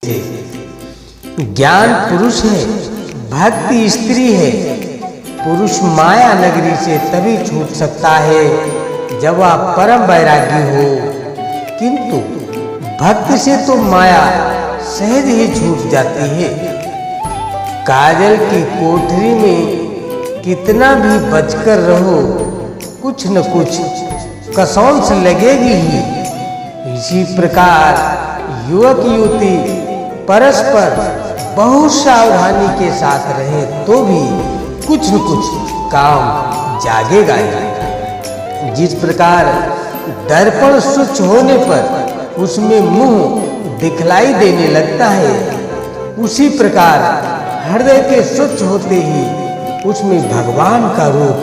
ज्ञान पुरुष है, भक्ति स्त्री है। पुरुष माया नगरी से तभी छूट सकता है जब वह परम वैरागी हो, किंतु भक्त से तो माया सहज ही छूट जाती है। काजल की कोठरी में कितना भी बचकर रहो, कुछ न कुछ कसौंस लगेगी ही। इसी प्रकार युवक युवती परस्पर बहुत सावधानी के साथ रहे तो भी कुछ न कुछ काम जागेगा ही। जिस प्रकार दर्पण स्वच्छ होने पर उसमें मुंह दिखलाई देने लगता है, उसी प्रकार हृदय के स्वच्छ होते ही उसमें भगवान का रूप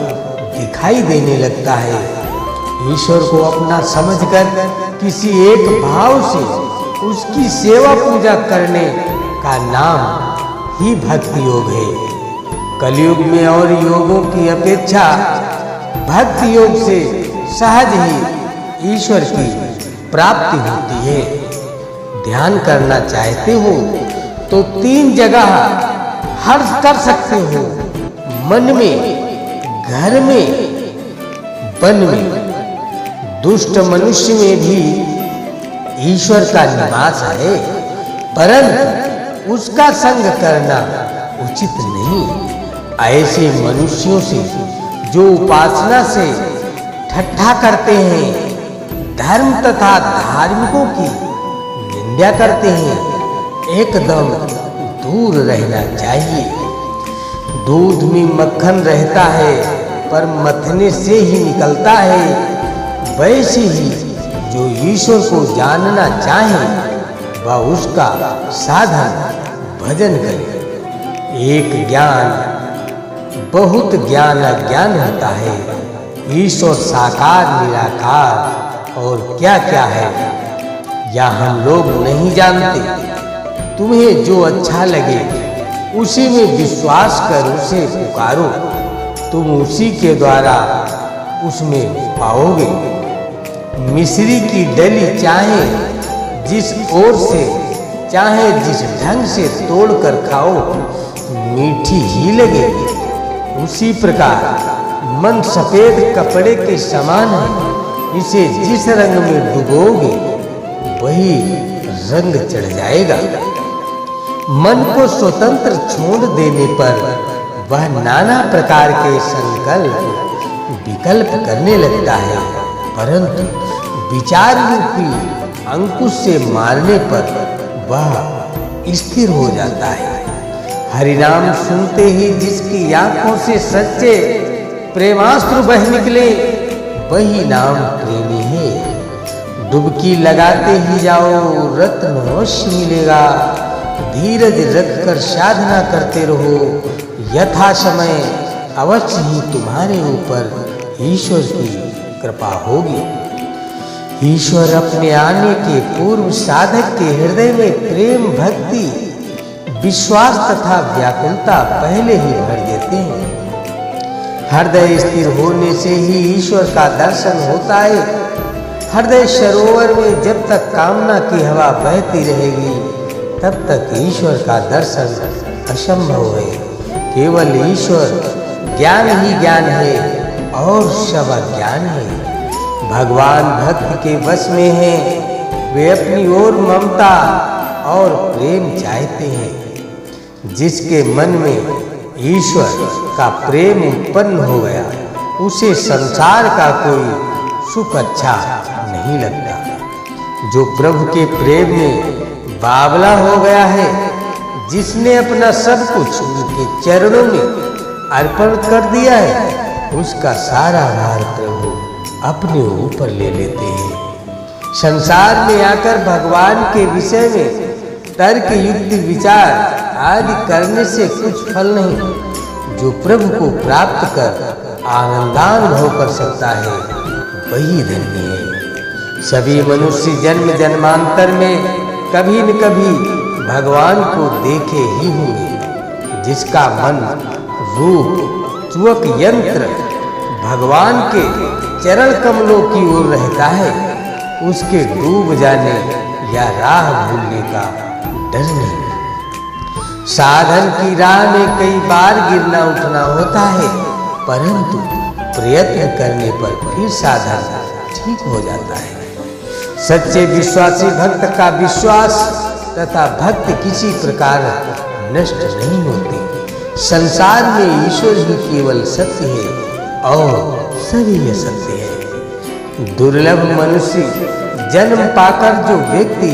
दिखाई देने लगता है। ईश्वर को अपना समझकर किसी एक भाव से उसकी सेवा पूजा करने का नाम ही भक्ति योग है। कलयुग में और योगों की अपेक्षा भक्ति योग से सहज ही ईश्वर की प्राप्ति होती है। ध्यान करना चाहते हो तो 3 जगह हर्ष कर सकते हो, मन में, घर में, वन में। दुष्ट मनुष्य में भी ईश्वर का निवास है, परंतु उसका संग करना उचित नहीं। ऐसे मनुष्यों से जो उपासना से ठट्ठा करते हैं, धर्म तथा धार्मिकों की निंदा करते हैं, एकदम दूर रहना चाहिए। दूध में मक्खन रहता है पर मथने से ही निकलता है, वैसे ही जो ईश्वर को जानना चाहे वह उसका साधन भजन करे। एक ज्ञान बहुत ज्ञान अज्ञान होता है। ईश्वर साकार निराकार और क्या क्या है यह हम लोग नहीं जानते। तुम्हें जो अच्छा लगे उसी में विश्वास कर उसे पुकारो, तुम उसी के द्वारा उसमें पाओगे। मिश्री की डली चाहे जिस ओर से चाहे जिस ढंग से तोड़कर खाओ, मीठी ही लगेगी। उसी प्रकार मन सफेद कपड़े के समान है, इसे जिस रंग में डुबोगे वही रंग चढ़ जाएगा। मन को स्वतंत्र छोड़ देने पर वह नाना प्रकार के संकल्प विकल्प करने लगता है, परंतु विचार रूपी अंकुश से मारने पर वह स्थिर हो जाता है। हरिनाम सुनते ही जिसकी आंखों से सच्चे प्रेमास्त्र बह निकले वही नाम प्रेमी है। डुबकी लगाते ही जाओ, रत्न अवश्य मिलेगा। धीरज रखकर साधना करते रहो, यथा समय अवश्य ही तुम्हारे ऊपर ईश्वर की कृपा होगी। ईश्वर अपने आने के पूर्व साधक के हृदय में प्रेम, भक्ति, विश्वास तथा व्याकुलता पहले ही भर देते हैं। हृदय स्थिर होने से ही ईश्वर का दर्शन होता है। हृदय सरोवर में जब तक कामना की हवा बहती रहेगी तब तक ईश्वर का दर्शन असंभव है। केवल ईश्वर ज्ञान ही ज्ञान है और सब अज्ञान है। भगवान भक्त के वश में है, वे अपनी ओर ममता और प्रेम चाहते हैं। जिसके मन में ईश्वर का प्रेम उत्पन्न हो गया उसे संसार का कोई सुख अच्छा नहीं लगता। जो प्रभु के प्रेम में बावला हो गया है, जिसने अपना सब कुछ उनके चरणों में अर्पण कर दिया है, उसका सारा भार प्रभु अपने ऊपर ले लेते हैं। संसार में आकर भगवान के विषय में तर्क युक्ति विचार आदि करने से कुछ फल नहीं। जो प्रभु को प्राप्त कर आनंदानुभव कर सकता है वही धन्य है। सभी मनुष्य जन्म जन्मांतर में कभी न कभी भगवान को देखे ही होंगे। जिसका मन रूप चुवक यंत्र भगवान के चरण कमलों की ओर रहता है, उसके डूब जाने या राह भूलने का डर नहीं। साधन की राह में कई बार गिरना उठना होता है, परंतु प्रयत्न करने पर फिर साधन ठीक हो जाता है। सच्चे विश्वासी भक्त का विश्वास तथा भक्ति किसी प्रकार नष्ट नहीं होते। संसार में ईश्वर ही केवल सत्य है और सभी असत्य है। दुर्लभ मनुष्य जन्म पाकर जो व्यक्ति